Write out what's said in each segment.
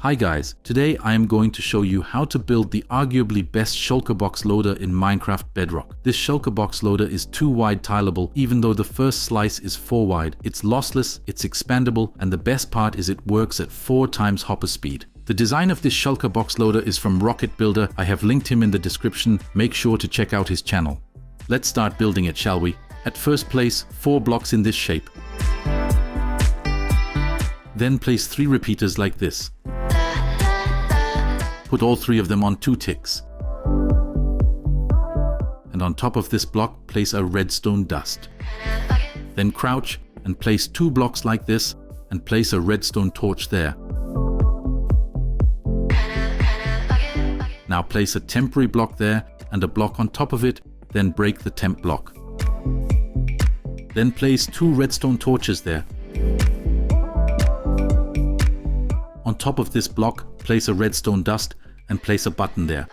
Hi guys, today I am going to show you how to build the arguably best Shulker Box loader in Minecraft Bedrock. This Shulker Box loader is 2 wide tileable. Even though the first slice is 4 wide, it's lossless, it's expandable, and the best part is it works at 4 times hopper speed. The design of this Shulker Box loader is from Rocket Builder. I have linked him in the description. Make sure to check out his channel. Let's start building it, shall we? At first, place 4 blocks in this shape. Then place 3 repeaters like this. Put all 3 of them on 2 ticks. And on top of this block, place a redstone dust. Then crouch and place 2 blocks like this and place a redstone torch there. Now place a temporary block there and a block on top of it, then break the temp block. Then place 2 redstone torches there. On top of this block, place a redstone dust and place a button there.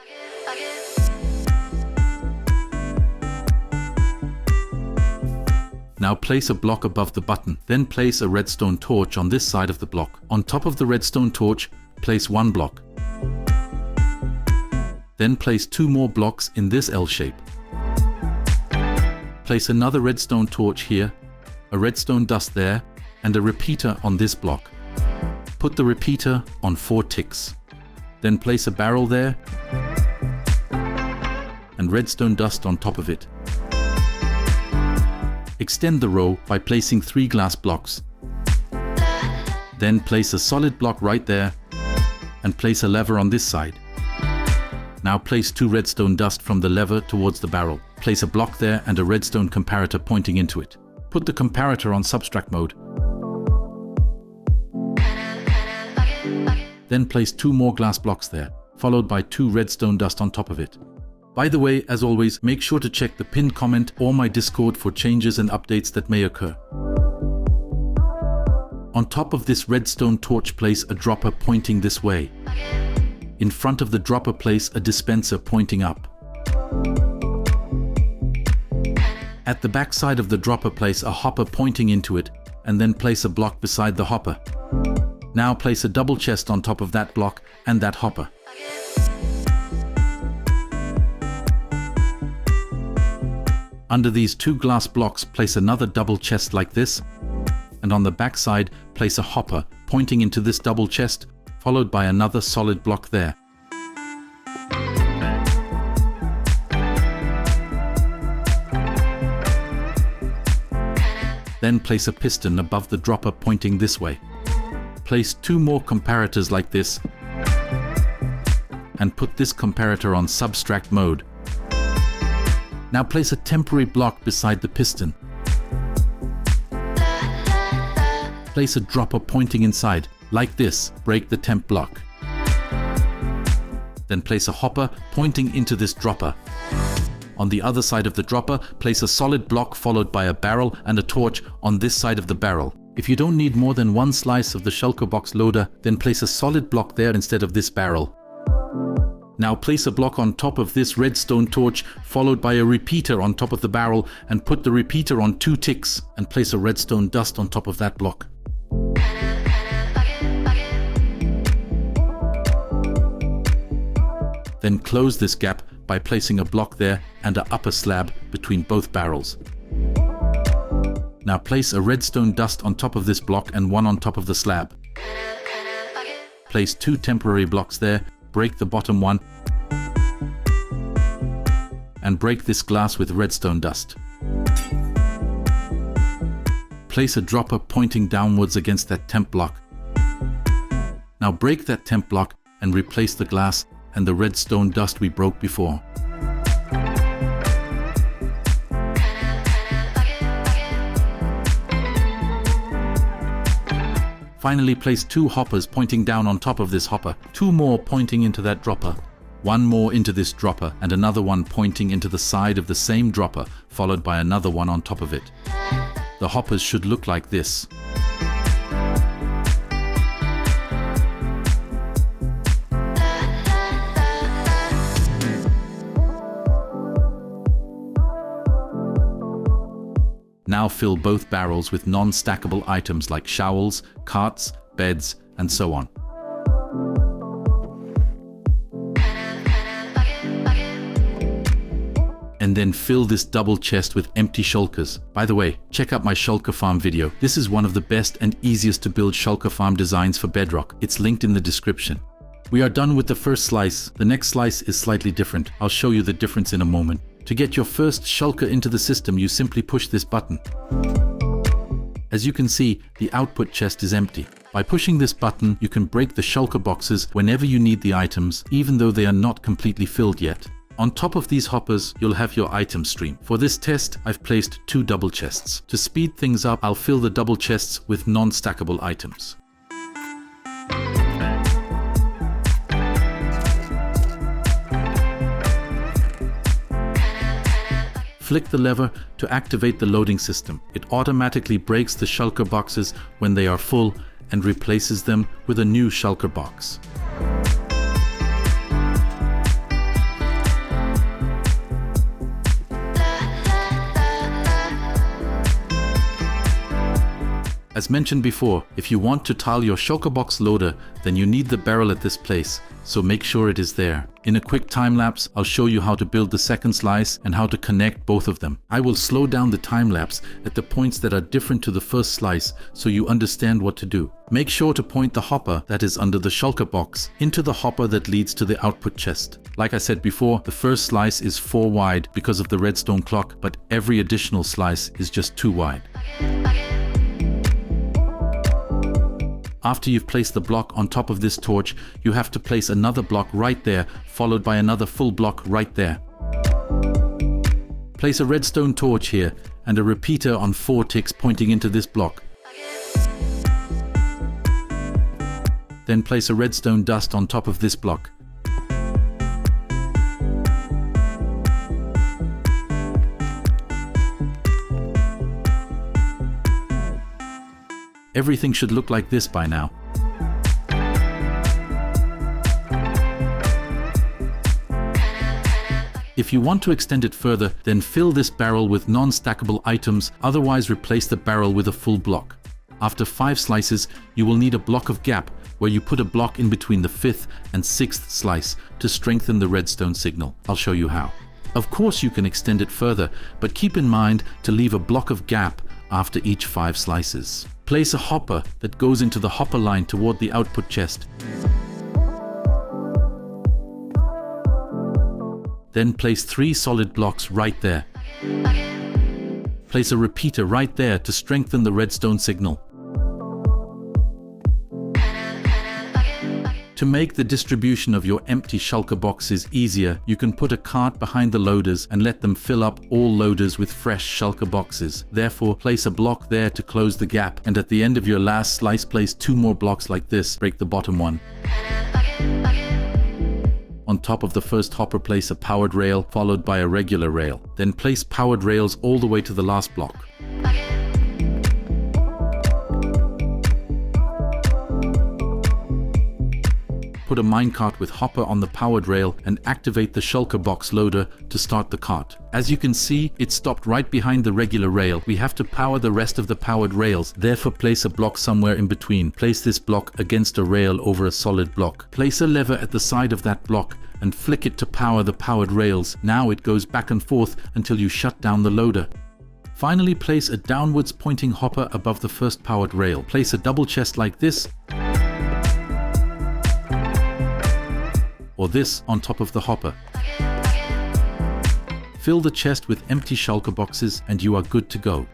Now place a block above the button, then place a redstone torch on this side of the block. On top of the redstone torch, place 1 block. Then place 2 more blocks in this L shape. Place another redstone torch here, a redstone dust there, and a repeater on this block. Put the repeater on 4 ticks. Then place a barrel there and redstone dust on top of it. Extend the row by placing 3 glass blocks. Then place a solid block right there and place a lever on this side. Now place 2 redstone dust from the lever towards the barrel. Place a block there and a redstone comparator pointing into it. Put the comparator on subtract mode. Then place 2 more glass blocks there, followed by 2 redstone dust on top of it. By the way, as always, make sure to check the pinned comment or my Discord for changes and updates that may occur. On top of this redstone torch, place a dropper pointing this way. In front of the dropper, place a dispenser pointing up. At the back side of the dropper, place a hopper pointing into it, and then place a block beside the hopper. Now place a double chest on top of that block and that hopper. Under these 2 glass blocks, place another double chest like this, and on the back side, place a hopper pointing into this double chest, followed by another solid block there. Then place a piston above the dropper pointing this way. Place 2 more comparators like this and put this comparator on subtract mode. Now place a temporary block beside the piston. Place a dropper pointing inside, like this. Break the temp block. Then place a hopper pointing into this dropper. On the other side of the dropper, place a solid block followed by a barrel and a torch on this side of the barrel. If you don't need more than 1 slice of the Shulker Box loader, then place a solid block there instead of this barrel. Now place a block on top of this redstone torch, followed by a repeater on top of the barrel, and put the repeater on 2 ticks, and place a redstone dust on top of that block. Then close this gap by placing a block there and an upper slab between both barrels. Now place a redstone dust on top of this block and 1 on top of the slab. Place 2 temporary blocks there, break the bottom one, and break this glass with redstone dust. Place a dropper pointing downwards against that temp block. Now break that temp block and replace the glass and the redstone dust we broke before. Finally, place 2 hoppers pointing down on top of this hopper, 2 more pointing into that dropper, 1 more into this dropper, and another one pointing into the side of the same dropper, followed by another one on top of it. The hoppers should look like this. Now fill both barrels with non-stackable items like showels, carts, beds, and so on. and then fill this double chest with empty shulkers. By the way, check out my Shulker Farm video. This is one of the best and easiest to build Shulker Farm designs for Bedrock. It's linked in the description. We are done with the first slice. The next slice is slightly different. I'll show you the difference in a moment. To get your first shulker into the system, you simply push this button. As you can see, the output chest is empty. By pushing this button, you can break the shulker boxes whenever you need the items, even though they are not completely filled yet. On top of these hoppers, you'll have your item stream. For this test, I've placed 2 double chests. To speed things up, I'll fill the double chests with non-stackable items. Flick the lever to activate the loading system. It automatically breaks the shulker boxes when they are full and replaces them with a new shulker box. As mentioned before, if you want to tile your shulker box loader, then you need the barrel at this place, so make sure it is there. In a quick time lapse, I'll show you how to build the second slice and how to connect both of them. I will slow down the time lapse at the points that are different to the first slice, so you understand what to do. Make sure to point the hopper that is under the shulker box into the hopper that leads to the output chest. Like I said before, the first slice is 4 wide because of the redstone clock, but every additional slice is just 2 wide. After you've placed the block on top of this torch, you have to place another block right there, followed by another full block right there. Place a redstone torch here and a repeater on 4 ticks pointing into this block. Then place a redstone dust on top of this block. Everything should look like this by now. If you want to extend it further, then fill this barrel with non-stackable items, otherwise replace the barrel with a full block. After 5 slices, you will need a block of gap where you put a block in between the 5th and 6th slice to strengthen the redstone signal. I'll show you how. Of course you can extend it further, but keep in mind to leave a block of gap after each 5 slices. Place a hopper that goes into the hopper line toward the output chest. Then place 3 solid blocks right there. Place a repeater right there to strengthen the redstone signal. To make the distribution of your empty shulker boxes easier, you can put a cart behind the loaders and let them fill up all loaders with fresh shulker boxes. Therefore, place a block there to close the gap, and at the end of your last slice, place 2 more blocks like this. Break the bottom one. On top of the first hopper, place a powered rail followed by a regular rail. Then place powered rails all the way to the last block. Put a minecart with hopper on the powered rail and activate the shulker box loader to start the cart. As you can see, it stopped right behind the regular rail. We have to power the rest of the powered rails, therefore place a block somewhere in between. Place this block against a rail over a solid block. Place a lever at the side of that block and flick it to power the powered rails. Now it goes back and forth until you shut down the loader. Finally, place a downwards pointing hopper above the first powered rail. Place a double chest like this, or this on top of the hopper. Fill the chest with empty shulker boxes and you are good to go.